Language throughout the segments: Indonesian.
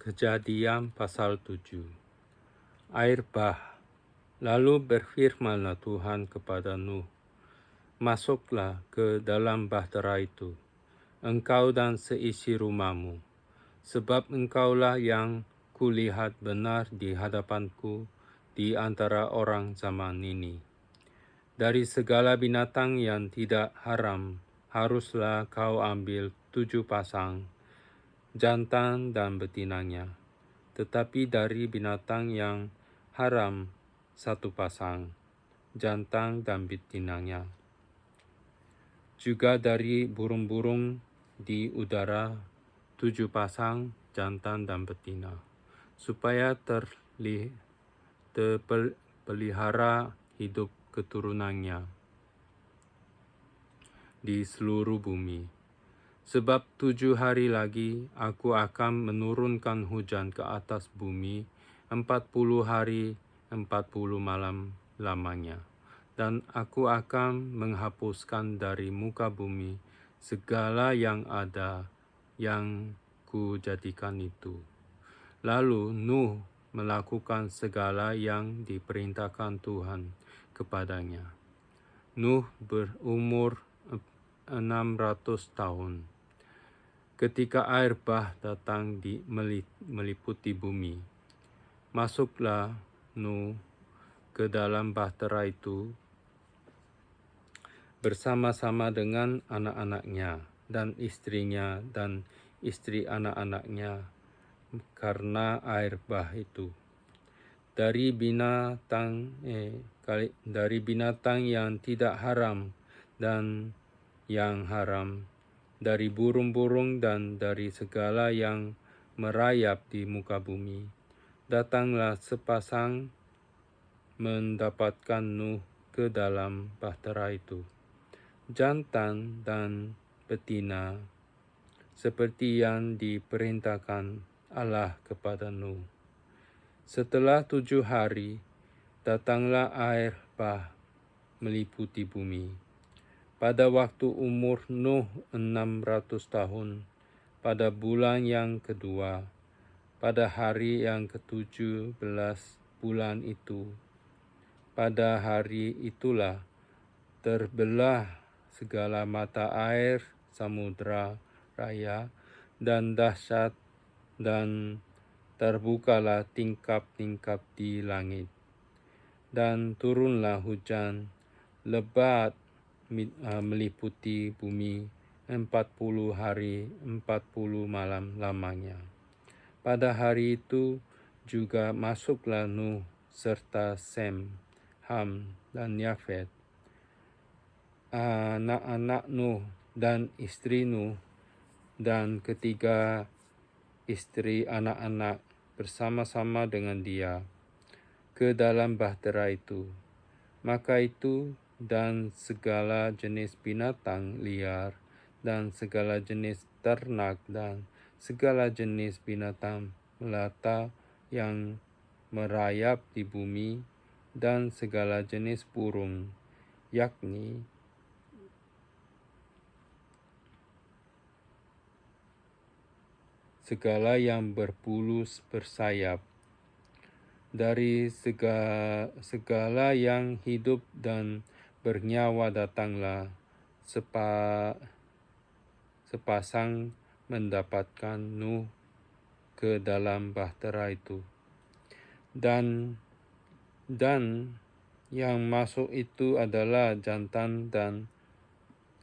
Kejadian pasal 7. Air bah. Lalu berfirmanlah Tuhan kepada Nuh, "Masuklah ke dalam bahtera itu, engkau dan seisi rumahmu, sebab engkaulah yang kulihat benar di hadapanku di antara orang zaman ini. Dari segala binatang yang tidak haram, haruslah kau ambil 7 pasang, jantan dan betinanya. Tetapi dari binatang yang haram, 1 pasang, jantan dan betinanya. Juga dari burung-burung di udara, 7 pasang, jantan dan betina, supaya terpelihara hidup keturunannya di seluruh bumi. Sebab 7 hari lagi aku akan menurunkan hujan ke atas bumi 40 hari 40 malam lamanya. Dan aku akan menghapuskan dari muka bumi segala yang ada yang kujadikan itu." Lalu Nuh melakukan segala yang diperintahkan Tuhan kepadanya. Nuh berumur 600 tahun ketika air bah datang meliputi bumi. Masuklah Nuh ke dalam bahtera itu bersama-sama dengan anak-anaknya dan istrinya dan istri anak-anaknya, karena air bah itu. Dari binatang yang tidak haram dan yang haram, dari burung-burung dan dari segala yang merayap di muka bumi, datanglah sepasang mendapatkan Nuh ke dalam bahtera itu, jantan dan betina, seperti yang diperintahkan Allah kepada Nuh. Setelah 7 hari, datanglah air bah meliputi bumi. Pada waktu umur Nuh 600 tahun, pada bulan yang kedua, pada hari yang ke-17 bulan itu, pada hari itulah terbelah segala mata air samudra raya dan dahsyat, dan terbukalah tingkap-tingkap di langit, dan turunlah hujan lebat meliputi bumi 40 hari 40 malam lamanya. Pada hari itu juga masuklah Nuh serta Sem, Ham, dan Yafet, anak-anak Nuh dan istri Nuh, dan ketiga istri anak-anak bersama-sama dengan dia, ke dalam bahtera itu. Maka itu dan segala jenis binatang liar, dan segala jenis ternak, dan segala jenis binatang melata yang merayap di bumi, dan segala jenis burung, yakni segala yang berbulu bersayap, dari segala yang hidup dan bernyawa datanglah sepasang mendapatkan Nuh ke dalam bahtera itu. Dan yang masuk itu adalah jantan dan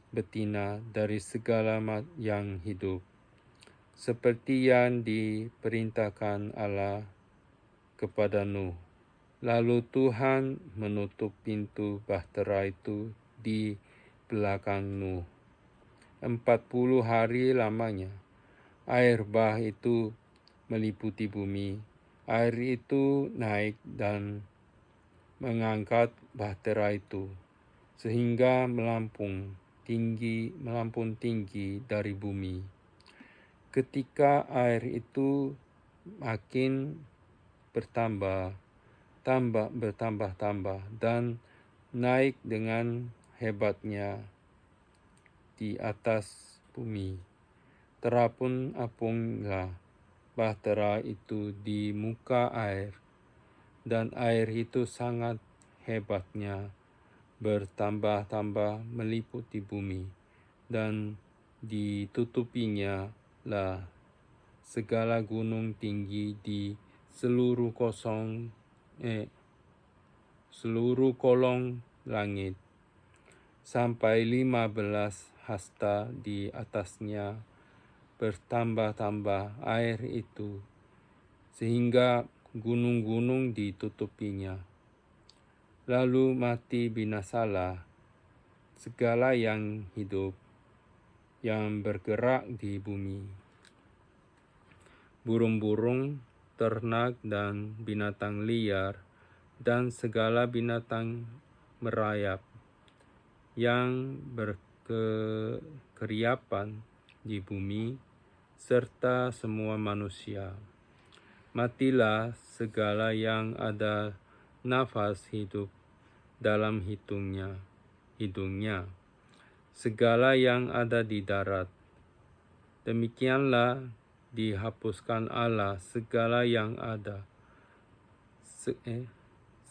betina dari segala yang hidup, seperti yang diperintahkan Allah kepada Nuh. Lalu Tuhan menutup pintu bahtera itu di belakang Nuh 40 hari lamanya. Air bah itu meliputi bumi. Air itu naik dan mengangkat bahtera itu, sehingga melampung tinggi dari bumi. Ketika air itu makin bertambah dan naik dengan hebatnya di atas bumi, terapung-apunglah bahtera itu di muka air, dan air itu sangat hebatnya bertambah-tambah meliputi bumi, dan ditutupinya lah segala gunung tinggi di seluruh kolong langit, sampai 15 hasta di atasnya bertambah-tambah air itu, sehingga gunung-gunung ditutupinya. Lalu mati binasalah segala yang hidup yang bergerak di bumi, burung-burung, ternak, dan binatang liar, dan segala binatang merayap yang berkeriapan di bumi, serta semua manusia. Matilah segala yang ada nafas hidup dalam hidungnya, segala yang ada di darat. Demikianlah dihapuskan Allah segala yang ada,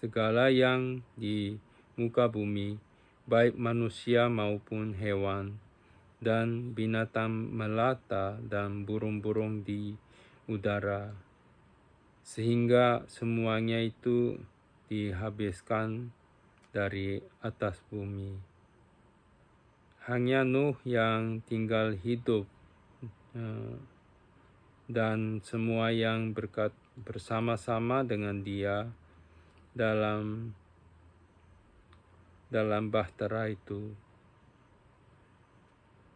segala yang di muka bumi, baik manusia maupun hewan, dan binatang melata dan burung-burung di udara, sehingga semuanya itu dihabiskan dari atas bumi. Hanya Nuh yang tinggal hidup dan semua yang bersama-sama dengan dia dalam bahtera itu,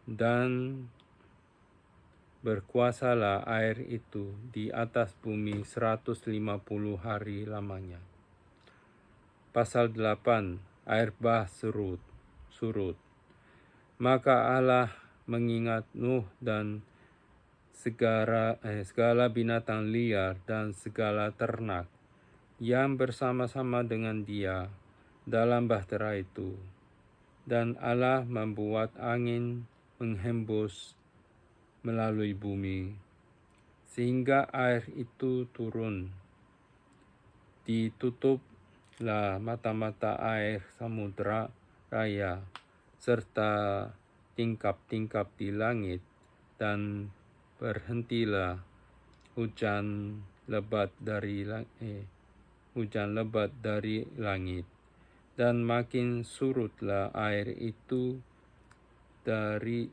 dan berkuasalah air itu di atas bumi 150 hari lamanya. Pasal 8, air bah surut. Maka Allah mengingat Nuh dan segala binatang liar dan segala ternak yang bersama-sama dengan dia dalam bahtera itu. Dan Allah membuat angin menghembus melalui bumi, sehingga air itu turun. Ditutuplah mata-mata air samudra raya, serta tingkap-tingkap di langit, dan berhentilah hujan lebat dari langit, dan makin surutlah air itu dari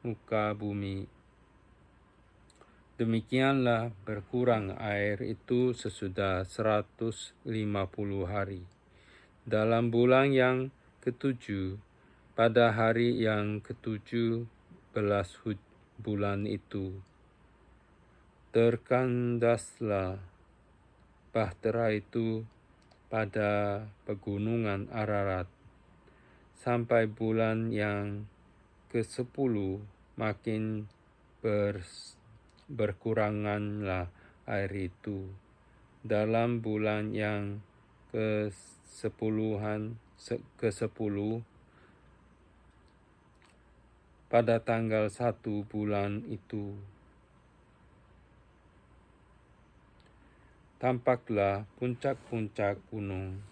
muka bumi. Demikianlah berkurang air itu sesudah 150 hari. Dalam bulan yang ketujuh, pada hari yang ke-17 bulan itu, terkandaslah bahtera itu pada pegunungan Ararat. Sampai bulan yang ke-10 makin berkuranganlah air itu. Dalam bulan yang ke-10 pada tanggal 1 bulan itu, tampaklah puncak-puncak gunung.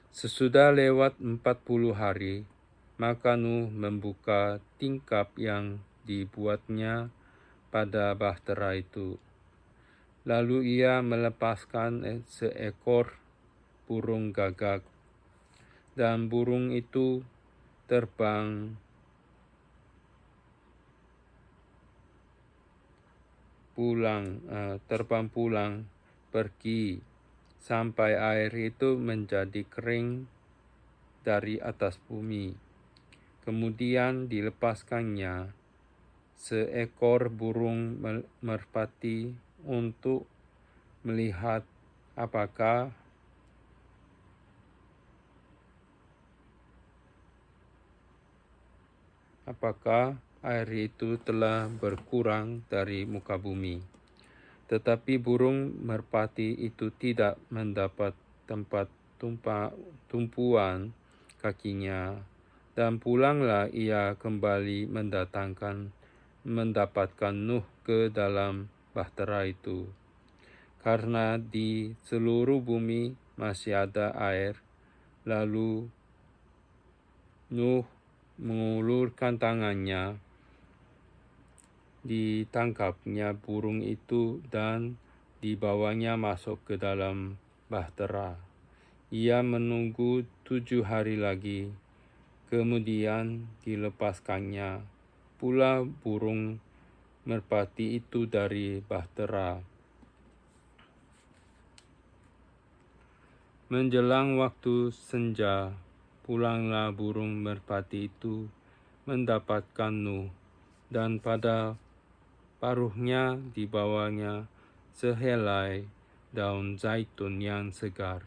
Sesudah lewat 40 hari, maka Nuh membuka tingkap yang dibuatnya pada bahtera itu. Lalu ia melepaskan seekor burung gagak, dan burung itu terbang pulang pergi sampai air itu menjadi kering dari atas bumi. Kemudian dilepaskannya seekor burung merpati untuk melihat apakah air itu telah berkurang dari muka bumi. Tetapi burung merpati itu tidak mendapat tempat tumpuan kakinya, dan pulanglah ia kembali mendatangkan mendapatkan Nuh ke dalam bahtera itu. Karena di seluruh bumi masih ada air, lalu Nuh mengulurkan tangannya, ditangkapnya burung itu dan dibawanya masuk ke dalam bahtera. Ia menunggu 7 hari lagi, kemudian dilepaskannya pula burung merpati itu dari bahtera. Menjelang waktu senja, pulanglah burung merpati itu mendapatkan Nuh, dan pada paruhnya dibawanya sehelai daun zaitun yang segar.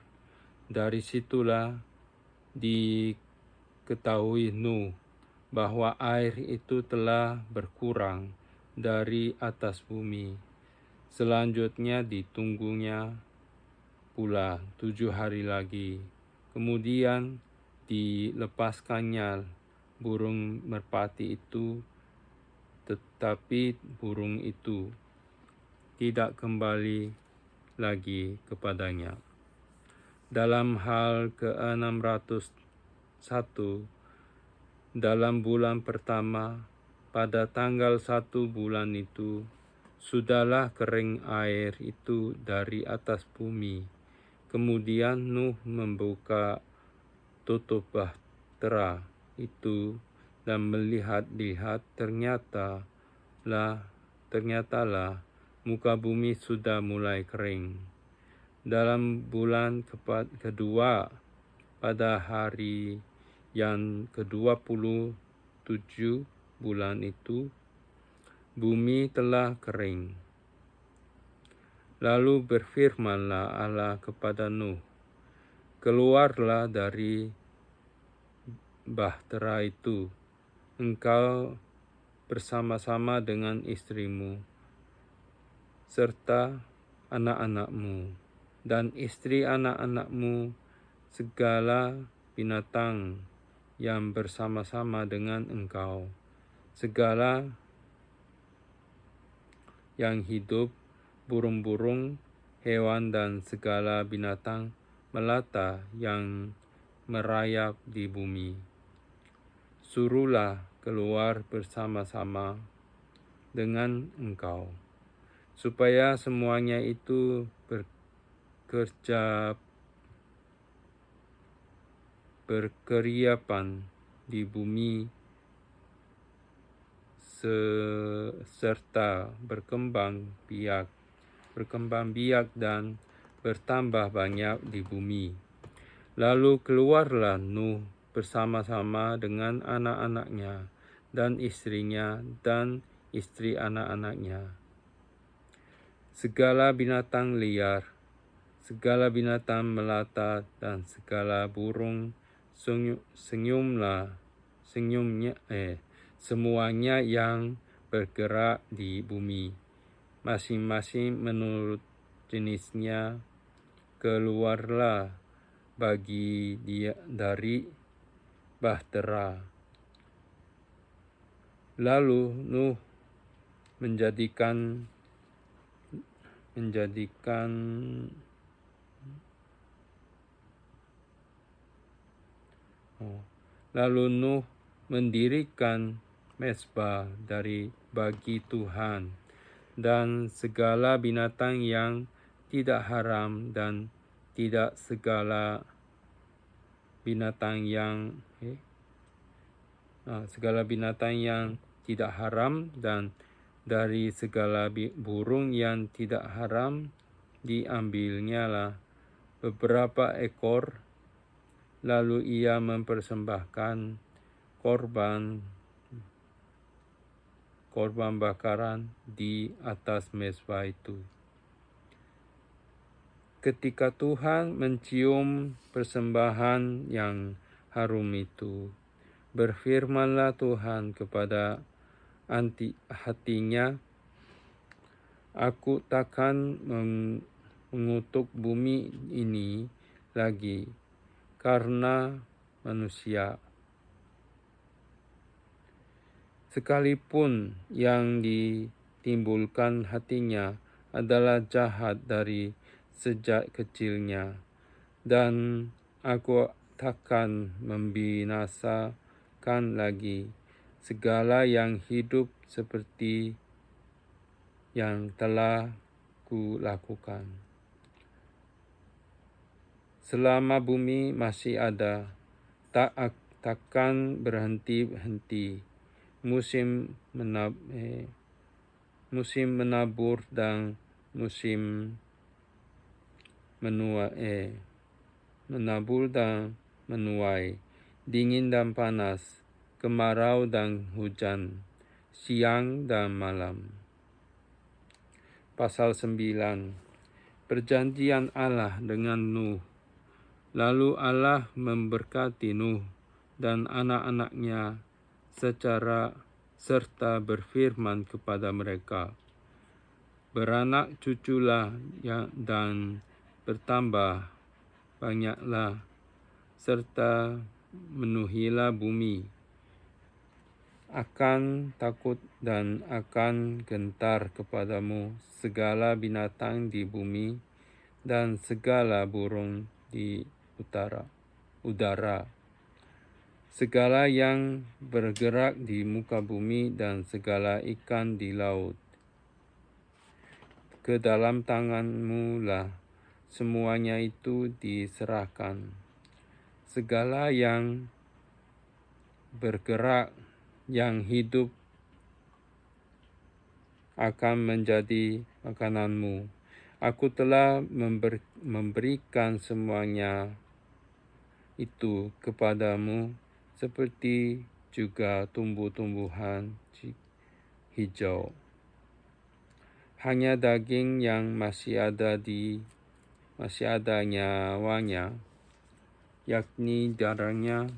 Dari situlah diketahui Nuh bahwa air itu telah berkurang dari atas bumi. Selanjutnya ditunggunya pula 7 hari lagi. Kemudian dilepaskannya burung merpati itu, tetapi burung itu tidak kembali lagi kepadanya. Dalam hal ke-601, dalam bulan pertama, pada tanggal 1 bulan itu, sudahlah kering air itu dari atas bumi. Kemudian Nuh membuka tutup bahtera itu dan melihat-lihat, ternyatalah muka bumi sudah mulai kering. Dalam bulan kedua, pada hari yang ke-27 bulan itu, bumi telah kering. Lalu berfirmanlah Allah kepada Nuh, "Keluarlah dari bahtera itu, engkau bersama-sama dengan istrimu, serta anak-anakmu, dan istri anak-anakmu, segala binatang yang bersama-sama dengan engkau, segala yang hidup, burung-burung, hewan, dan segala binatang melata yang merayap di bumi. Suruhlah keluar bersama-sama dengan engkau, supaya semuanya itu berkeriapan di bumi serta berkembang biak dan bertambah banyak di bumi." Lalu keluarlah Nuh bersama-sama dengan anak-anaknya dan istrinya dan istri anak-anaknya. Segala binatang liar, segala binatang melata, dan segala burung semuanya yang bergerak di bumi, masing-masing menurut jenisnya, keluarlah bagi dia dari bahtera. Lalu Nuh mendirikan mezbah bagi Tuhan, dan segala binatang yang tidak haram dan tidak segala binatang yang tidak haram, dan dari segala burung yang tidak haram diambilnyalah beberapa ekor. Lalu ia mempersembahkan korban bakaran di atas mezbah itu. Ketika Tuhan mencium persembahan yang harum itu, berfirmanlah Tuhan kepada hatinya, "Aku takkan mengutuk bumi ini lagi karena manusia, sekalipun yang ditimbulkan hatinya adalah jahat dari sejak kecilnya, dan aku takkan membinasakan lagi segala yang hidup seperti yang telah kulakukan. Selama bumi masih ada, takkan berhenti-henti musim menabur dan musim menabur dan menuai, dingin dan panas, kemarau dan hujan, siang dan malam. Pasal 9. Perjanjian Allah dengan Nuh. Lalu Allah memberkati Nuh dan anak-anaknya serta berfirman kepada mereka, beranak cuculah dan bertambah banyaklah, serta menuhilah bumi. Akan takut dan akan gentar kepadamu segala binatang di bumi dan segala burung di udara, segala yang bergerak di muka bumi dan segala ikan di laut. Ke dalam tanganmu lah semuanya itu diserahkan. Segala yang bergerak, yang hidup akan menjadi makananmu. Aku telah memberikan semuanya itu kepadamu, seperti juga tumbuh-tumbuhan hijau. Hanya daging yang masih ada nyawanya, yakni darahnya,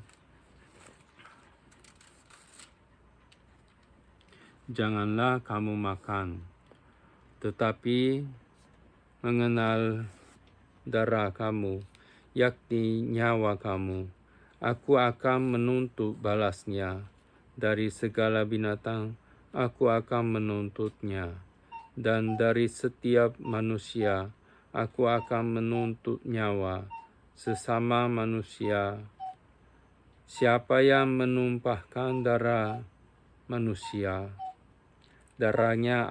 janganlah kamu makan. Tetapi mengenal darah kamu, yakni nyawa kamu, aku akan menuntut balasnya. Dari segala binatang aku akan menuntutnya, dan dari setiap manusia aku akan menuntut nyawa sesama manusia. Siapa yang menumpahkan darah manusia, darahnya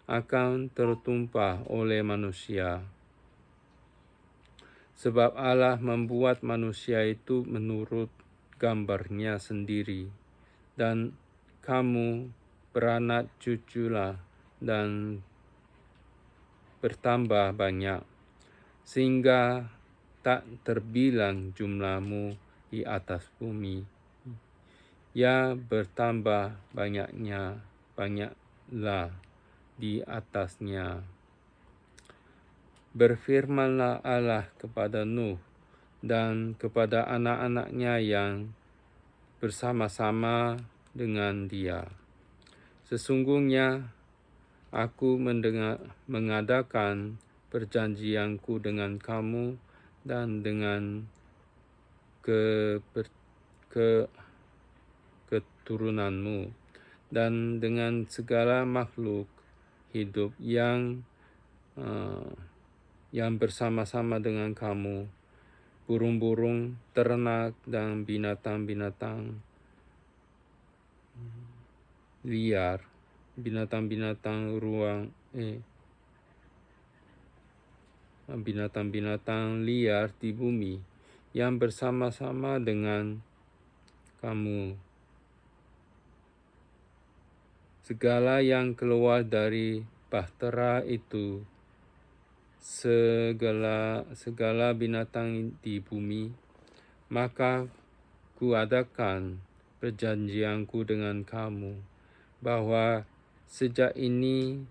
akan tertumpah oleh manusia. Sebab Allah membuat manusia itu menurut gambarnya sendiri, dan kamu beranak cuculah dan bertambah banyak, sehingga tak terbilang jumlahmu di atas bumi. Ya, bertambah banyaklah di atasnya. Berfirmanlah Allah kepada Nuh dan kepada anak-anaknya yang bersama-sama dengan dia. Sesungguhnya aku mengadakan perjanjianku dengan kamu dan dengan keturunanmu dan dengan segala makhluk hidup yang bersama-sama dengan kamu, burung-burung, ternak, dan binatang-binatang liar, binatang-binatang liar di bumi yang bersama-sama dengan kamu. Segala yang keluar dari bahtera itu, segala binatang di bumi, maka kuadakan perjanjianku dengan kamu, bahwa sejak ini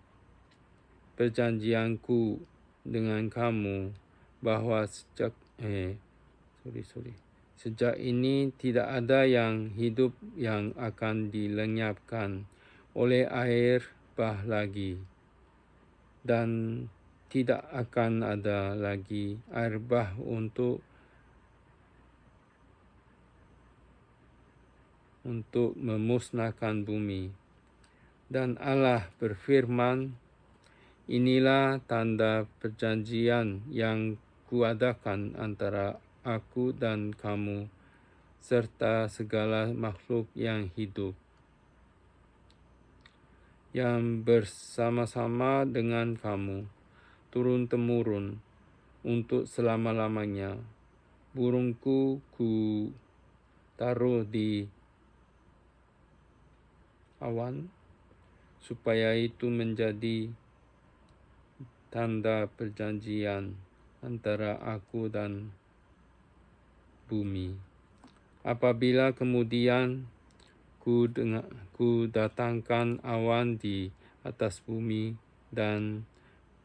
perjanjianku dengan kamu, bahwa sejak ini tidak ada yang hidup yang akan dilenyapkan oleh air bah lagi, dan tidak akan ada lagi air bah untuk untuk memusnahkan bumi. Dan Allah berfirman, inilah tanda perjanjian yang kuadakan antara aku dan kamu, serta segala makhluk yang hidup, yang bersama-sama dengan kamu, turun-temurun, untuk selama-lamanya. Burungku ku taruh di awan, supaya itu menjadi tanda perjanjian antara aku dan bumi. Apabila kemudian ku datangkan awan di atas bumi dan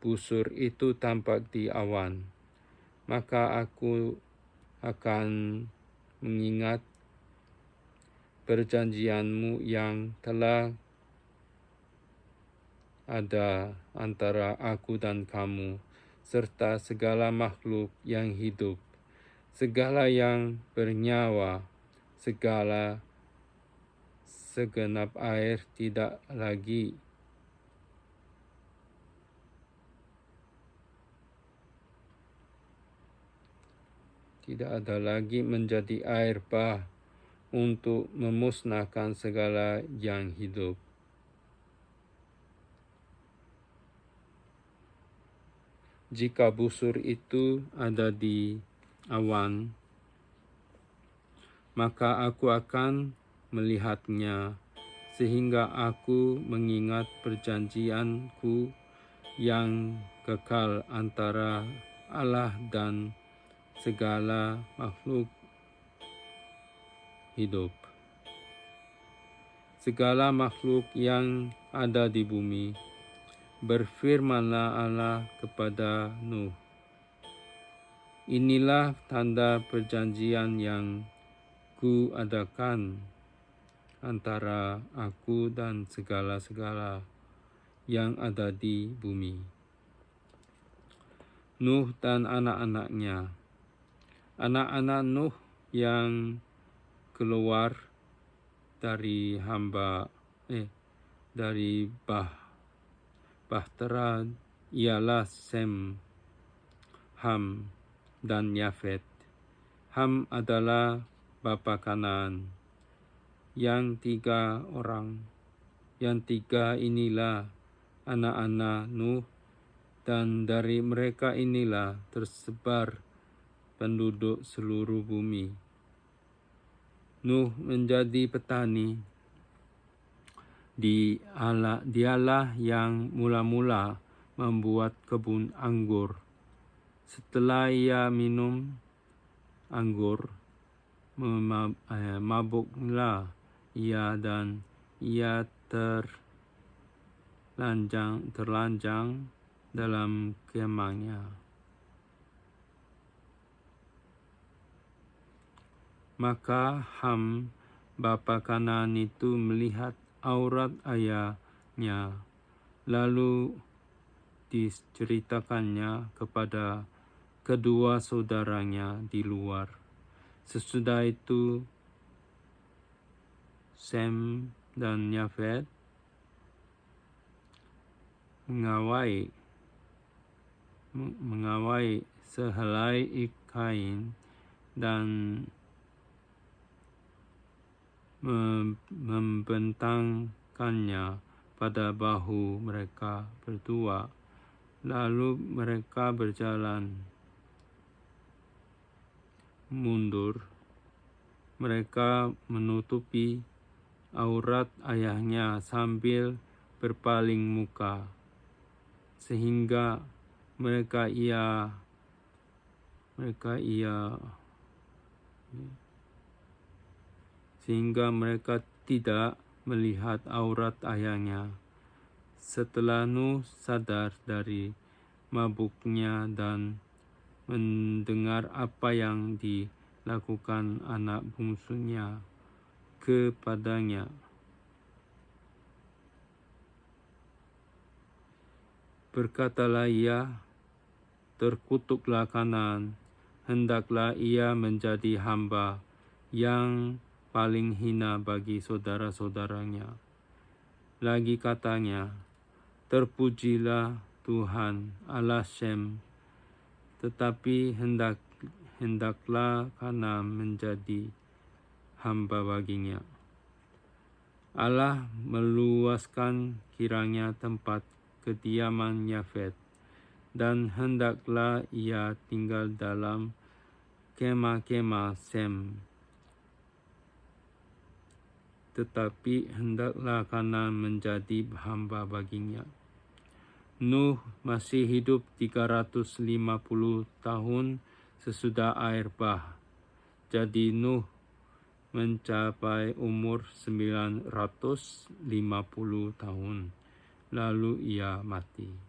busur itu tampak di awan, maka aku akan mengingat perjanjianmu yang telah ada antara aku dan kamu, serta segala makhluk yang hidup, segala yang bernyawa, segala segenap air tidak ada lagi menjadi air bah untuk memusnahkan segala yang hidup. Jika busur itu ada di awan, maka aku akan melihatnya, sehingga aku mengingat perjanjianku yang kekal antara Allah dan segala makhluk hidup. Segala makhluk yang ada di bumi, berfirmanlah Allah kepada Nuh, inilah tanda perjanjian yang kuadakan antara aku dan segala-segala yang ada di bumi. Nuh dan anak-anaknya. Anak-anak Nuh yang keluar dari bahtera ialah Sem, Ham, dan Yafet. Ham adalah bapa Kanaan. Yang tiga inilah anak-anak Nuh, dan dari mereka inilah tersebar penduduk seluruh bumi. Nuh menjadi petani. Dialah yang mula-mula membuat kebun anggur. Setelah ia minum anggur, mabuklah ia dan ia terlanjang dalam kemahnya. Maka Ham, bapa Kanaan itu, melihat aurat ayahnya, lalu diceritakannya kepada kedua saudaranya di luar. Sesudah itu Sem dan Yafet mengawai sehelai kain dan membentangkannya pada bahu mereka berdua. Lalu mereka berjalan mundur. Mereka menutupi aurat ayahnya sambil berpaling muka, sehingga mereka tidak melihat aurat ayahnya. Setelah Nuh sadar dari mabuknya dan mendengar apa yang dilakukan anak bungsunya kepadanya, berkatalah ia, terkutuklah Kanaan, hendaklah ia menjadi hamba yang paling hina bagi saudara-saudaranya. Lagi katanya, terpujilah Tuhan Allah Shem, tetapi hendaklah Kana menjadi hamba baginya. Allah meluaskan kiranya tempat kediaman Yafet, dan hendaklah ia tinggal dalam kemah-kemah Sem. Tetapi hendaklah Kana menjadi hamba baginya. Nuh masih hidup 350 tahun sesudah air bah. Jadi Nuh mencapai umur 950 tahun, lalu ia mati.